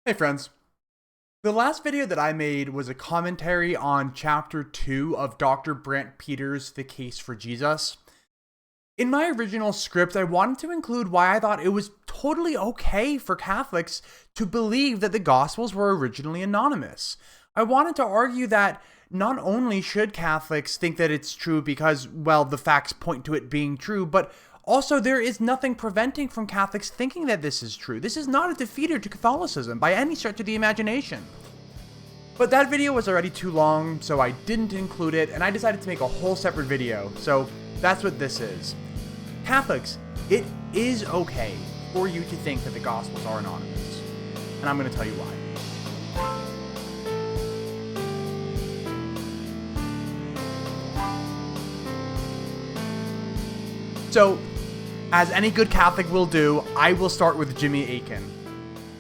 Hey friends, the last video that I made was a commentary on chapter 2 of Dr. Brant Peters' The Case for Jesus. In my original script, I wanted to include why I thought it was totally okay for Catholics to believe that the Gospels were originally anonymous. I wanted to argue that not only should Catholics think that it's true because, well, the facts point to it being true, but also, there is nothing preventing from Catholics thinking that this is true. This is not a defeater to Catholicism by any stretch of the imagination. But that video was already too long, so I didn't include it, and I decided to make a whole separate video. So that's what this is. Catholics, it is okay for you to think that the Gospels are anonymous. And I'm going to tell you why. So, as any good Catholic will do, I will start with Jimmy Akin.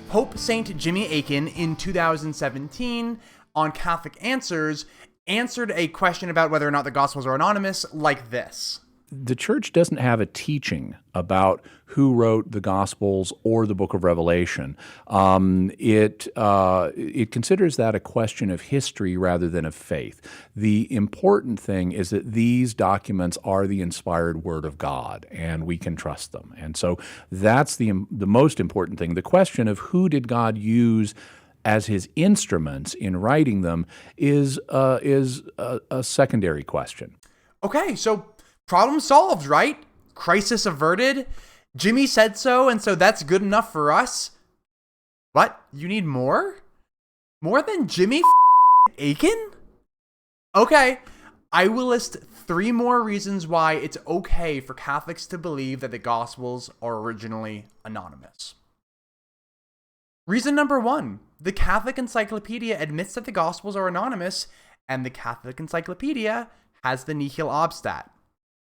Pope Saint Jimmy Akin in 2017 on Catholic Answers answered a question about whether or not the Gospels are anonymous like this. The church doesn't have a teaching about who wrote the Gospels or the Book of Revelation. It considers that a question of history rather than of faith. The important thing is that these documents are the inspired Word of God, and we can trust them. And so that's the most important thing. The question of who did God use as his instruments in writing them is a secondary question. Okay, so problem solved, right? Crisis averted. Jimmy said so, and so that's good enough for us. What? You need more? More than Jimmy Akin? Okay, I will list 3 more reasons why it's okay for Catholics to believe that the Gospels are originally anonymous. Reason number 1, the Catholic Encyclopedia admits that the Gospels are anonymous, and the Catholic Encyclopedia has the nihil obstat.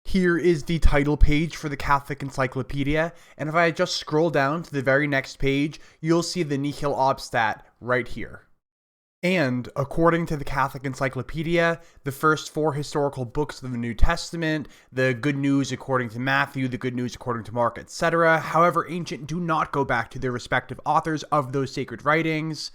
Here is the title page for the Catholic Encyclopedia, and if I just scroll down to the very next page, you'll see the nihil obstat right here. And according to the Catholic Encyclopedia, the first 4 historical books of the New Testament, the Good News according to Matthew, the Good News according to Mark, etc., however ancient, do not go back to their respective authors of those sacred writings.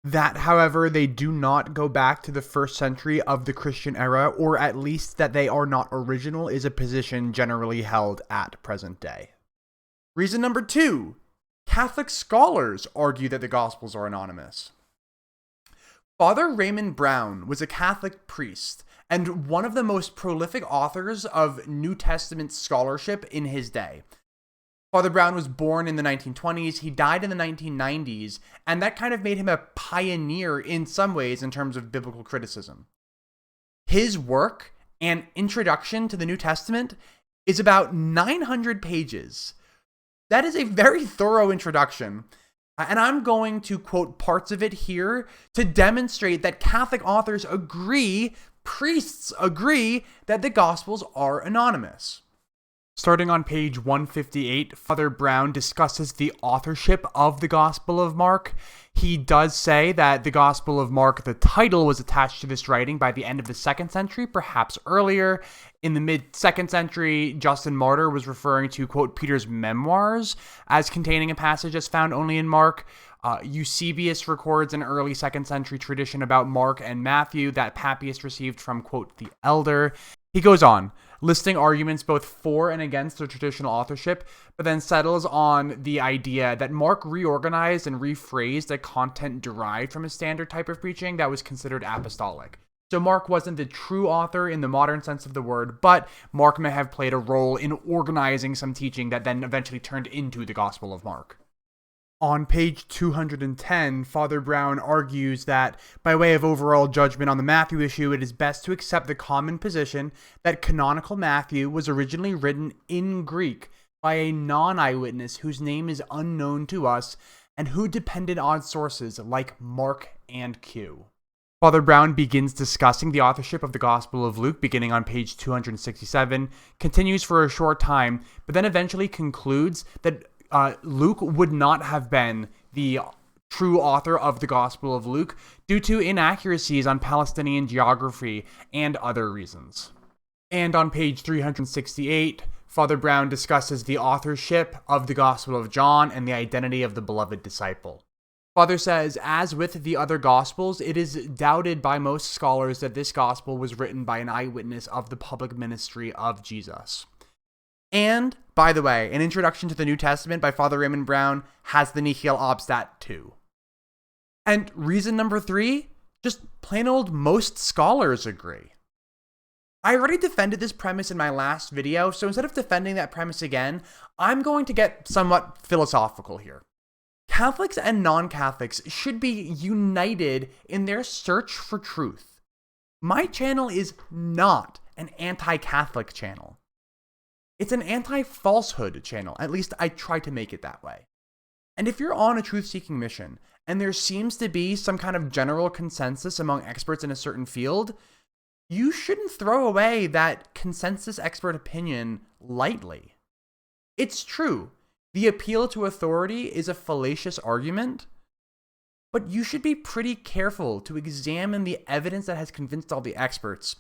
That, however, they do not go back to the 1st century of the Christian era, or at least that they are not original, is a position generally held at present day. Reason number 2, Catholic scholars argue that the Gospels are anonymous. Father Raymond Brown was a Catholic priest and one of the most prolific authors of New Testament scholarship in his day. Father Brown was born in the 1920s, he died in the 1990s, and that kind of made him a pioneer in some ways in terms of biblical criticism. His work and introduction to the New Testament is about 900 pages. That is a very thorough introduction, and I'm going to quote parts of it here to demonstrate that Catholic authors agree, priests agree, that the Gospels are anonymous. Starting on page 158, Father Brown discusses the authorship of the Gospel of Mark. He does say that the Gospel of Mark, the title, was attached to this writing by the end of the 2nd century, perhaps earlier. In the mid-2nd century, Justin Martyr was referring to, quote, Peter's memoirs as containing a passage that's found only in Mark. Eusebius records an early 2nd century tradition about Mark and Matthew that Papias received from, quote, the elder. He goes on, listing arguments both for and against the traditional authorship, but then settles on the idea that Mark reorganized and rephrased a content derived from a standard type of preaching that was considered apostolic. So Mark wasn't the true author in the modern sense of the word, but Mark may have played a role in organizing some teaching that then eventually turned into the Gospel of Mark. On page 210, Father Brown argues that, by way of overall judgment on the Matthew issue, it is best to accept the common position that canonical Matthew was originally written in Greek by a non-eyewitness whose name is unknown to us and who depended on sources like Mark and Q. Father Brown begins discussing the authorship of the Gospel of Luke beginning on page 267, continues for a short time, but then eventually concludes that Luke would not have been the true author of the Gospel of Luke due to inaccuracies on Palestinian geography and other reasons. And on page 368, Father Brown discusses the authorship of the Gospel of John and the identity of the beloved disciple. Father says, as with the other Gospels, it is doubted by most scholars that this Gospel was written by an eyewitness of the public ministry of Jesus. And, by the way, an introduction to the New Testament by Father Raymond Brown has the nihil obstat too. And reason number 3, just plain old most scholars agree. I already defended this premise in my last video, so instead of defending that premise again, I'm going to get somewhat philosophical here. Catholics and non-Catholics should be united in their search for truth. My channel is not an anti-Catholic channel. It's an anti-falsehood channel, at least I try to make it that way. And if you're on a truth-seeking mission, and there seems to be some kind of general consensus among experts in a certain field, you shouldn't throw away that consensus expert opinion lightly. It's true, the appeal to authority is a fallacious argument, but you should be pretty careful to examine the evidence that has convinced all the experts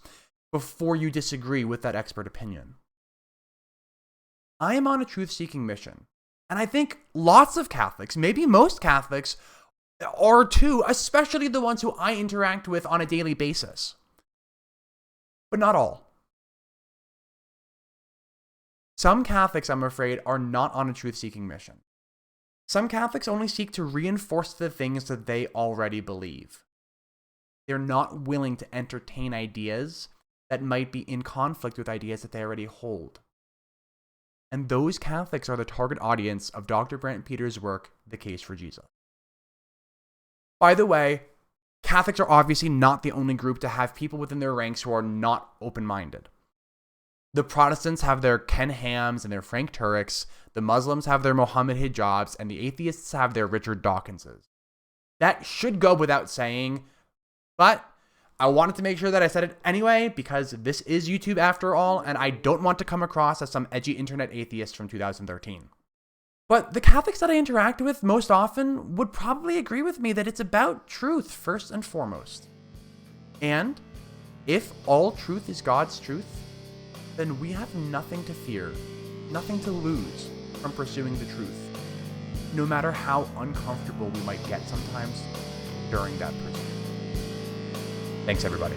before you disagree with that expert opinion. I am on a truth-seeking mission, and I think lots of Catholics, maybe most Catholics, are too, especially the ones who I interact with on a daily basis. But not all. Some Catholics, I'm afraid, are not on a truth-seeking mission. Some Catholics only seek to reinforce the things that they already believe. They're not willing to entertain ideas that might be in conflict with ideas that they already hold. And those Catholics are the target audience of Dr. Brant Peters' work, The Case for Jesus. By the way, Catholics are obviously not the only group to have people within their ranks who are not open-minded. The Protestants have their Ken Hams and their Frank Turek's, the Muslims have their Mohammed Hijabs, and the atheists have their Richard Dawkinses. That should go without saying, but I wanted to make sure that I said it anyway because this is YouTube after all, and I don't want to come across as some edgy internet atheist from 2013. But the Catholics that I interact with most often would probably agree with me that it's about truth first and foremost. And if all truth is God's truth, then we have nothing to fear, nothing to lose from pursuing the truth, no matter how uncomfortable we might get sometimes during that pursuit. Thanks, everybody.